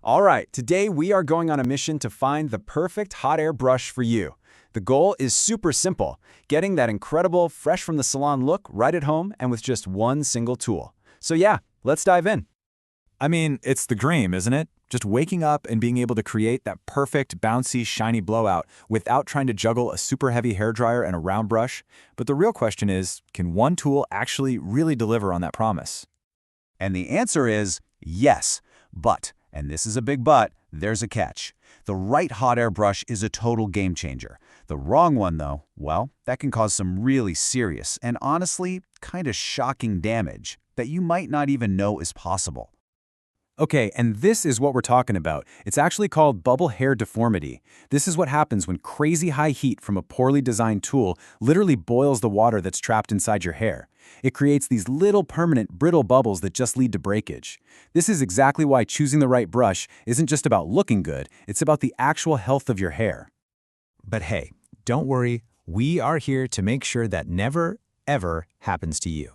All right, today we are going on a mission to find the perfect hot air brush for you. The goal is super simple, getting that incredible, fresh from the salon look right at home and with just one single tool. So yeah, let's dive in. I mean, it's the dream, isn't it? Just waking up and being able to create that perfect, bouncy, shiny blowout without trying to juggle a super heavy hairdryer and a round brush. But the real question is, can one tool actually really deliver on that promise? And the answer is yes, but, and this is a big but, there's a catch. The right hot air brush is a total game changer. The wrong one, though, well, that can cause some really serious and honestly kind of shocking damage that you might not even know is possible. Okay, and this is what we're talking about. It's actually called bubble hair deformity. This is what happens when crazy high heat from a poorly designed tool literally boils the water that's trapped inside your hair. It creates these little permanent brittle bubbles that just lead to breakage. This is exactly why choosing the right brush isn't just about looking good, it's about the actual health of your hair. But hey, don't worry, we are here to make sure that never, ever happens to you.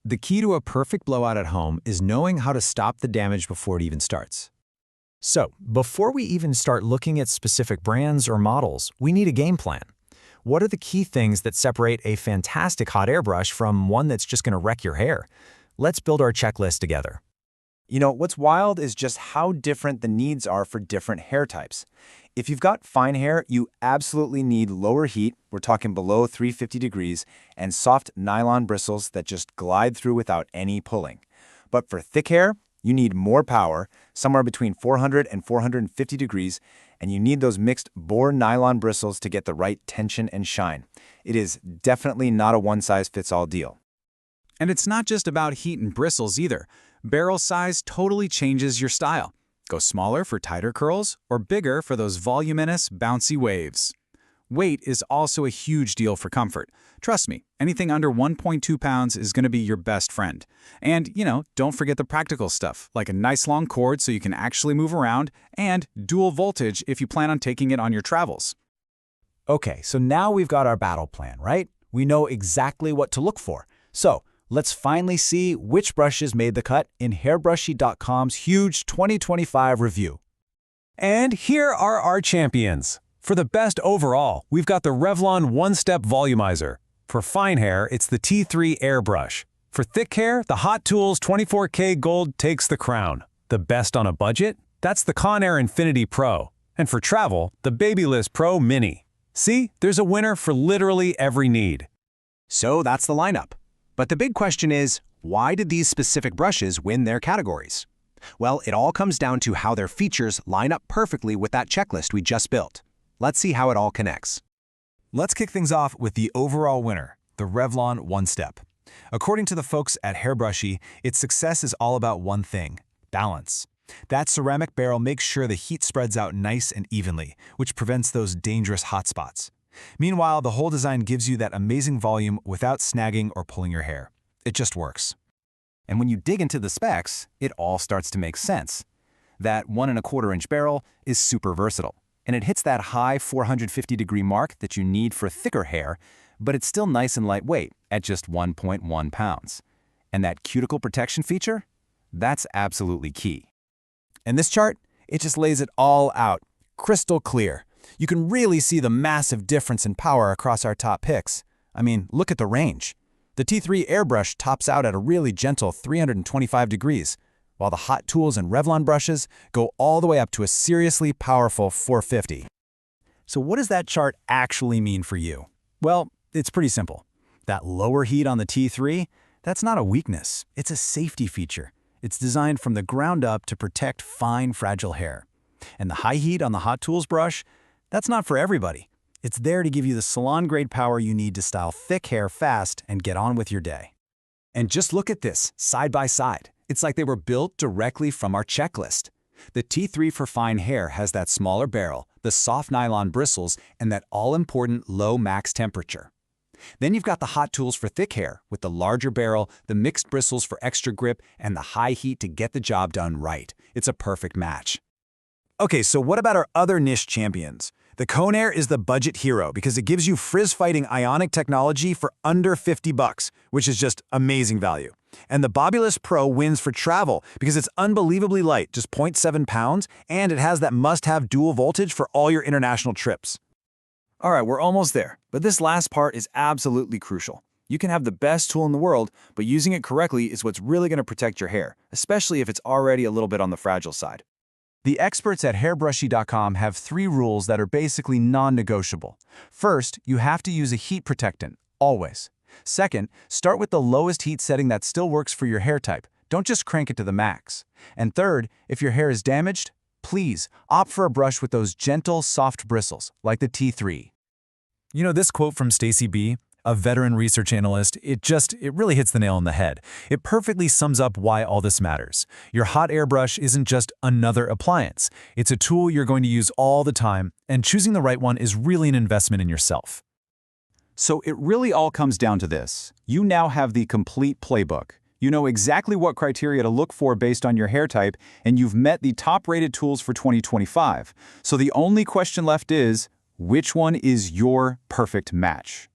The key to a perfect blowout at home is knowing how to stop the damage before it even starts. So, before we even start looking at specific brands or models, we need a game plan. What are the key things that separate a fantastic hot air brush from one that's just going to wreck your hair? Let's build our checklist together. You know, what's wild is just how different the needs are for different hair types. If you've got fine hair, you absolutely need lower heat, we're talking below 350 degrees, and soft nylon bristles that just glide through without any pulling. But for thick hair, you need more power, somewhere between 400 and 450 degrees, and you need those mixed bore nylon bristles to get the right tension and shine. It is definitely not a one-size-fits-all deal. And it's not just about heat and bristles either. Barrel size totally changes your style. Go smaller for tighter curls or bigger for those voluminous, bouncy waves. Weight is also a huge deal for comfort. Trust me, anything under 1.2 pounds is going to be your best friend. And, don't forget the practical stuff, like a nice long cord so you can actually move around, and dual voltage if you plan on taking it on your travels. Okay, so now we've got our battle plan, right? We know exactly what to look for. So, let's finally see which brushes made the cut in HairBrushy.com's huge 2025 review. And here are our champions. For the best overall, we've got the Revlon One-Step Volumizer. For fine hair, it's the T3 Airbrush. For thick hair, the Hot Tools 24K Gold takes the crown. The best on a budget? That's the Conair Infinity Pro. And for travel, the Babyliss Pro Mini. See, there's a winner for literally every need. So that's the lineup. But the big question is, why did these specific brushes win their categories? Well, it all comes down to how their features line up perfectly with that checklist we just built. Let's see how it all connects. Let's kick things off with the overall winner, the Revlon One-Step. According to the folks at HairBrushy, its success is all about one thing: balance. That ceramic barrel makes sure the heat spreads out nice and evenly, which prevents those dangerous hot spots. Meanwhile, the whole design gives you that amazing volume without snagging or pulling your hair. It just works. And when you dig into the specs, it all starts to make sense. That 1¼ inch barrel is super versatile, and it hits that high 450-degree mark that you need for thicker hair, but it's still nice and lightweight at just 1.1 pounds. And that cuticle protection feature? That's absolutely key. And this chart, it just lays it all out, crystal clear. You can really see the massive difference in power across our top picks. I mean, look at the range. The T3 Airbrush tops out at a really gentle 325 degrees, while the Hot Tools and Revlon brushes go all the way up to a seriously powerful 450. So what does that chart actually mean for you? Well, it's pretty simple. That lower heat on the T3, that's not a weakness, it's a safety feature. It's designed from the ground up to protect fine, fragile hair. And the high heat on the Hot Tools brush, that's not for everybody. It's there to give you the salon-grade power you need to style thick hair fast and get on with your day. And just look at this, side by side. It's like they were built directly from our checklist. The T3 for fine hair has that smaller barrel, the soft nylon bristles, and that all-important low max temperature. Then you've got the Hot Tools for thick hair, with the larger barrel, the mixed bristles for extra grip, and the high heat to get the job done right. It's a perfect match. Okay, so what about our other niche champions? The Conair is the budget hero because it gives you frizz-fighting ionic technology for under $50, which is just amazing value. And the Bobulus Pro wins for travel because it's unbelievably light, just 0.7 pounds, and it has that must-have dual voltage for all your international trips. All right, we're almost there, but this last part is absolutely crucial. You can have the best tool in the world, but using it correctly is what's really going to protect your hair, especially if it's already a little bit on the fragile side. The experts at HairBrushy.com have 3 rules that are basically non-negotiable. First, you have to use a heat protectant, always. Second, start with the lowest heat setting that still works for your hair type. Don't just crank it to the max. And third, if your hair is damaged, please opt for a brush with those gentle, soft bristles, like the T3. You know, this quote from Stacy B., a veteran research analyst, it really hits the nail on the head. It perfectly sums up why all this matters. Your hot air brush isn't just another appliance. It's a tool you're going to use all the time, and choosing the right one is really an investment in yourself. So it really all comes down to this. You now have the complete playbook. You know exactly what criteria to look for based on your hair type, and you've met the top-rated tools for 2025. So the only question left is, which one is your perfect match?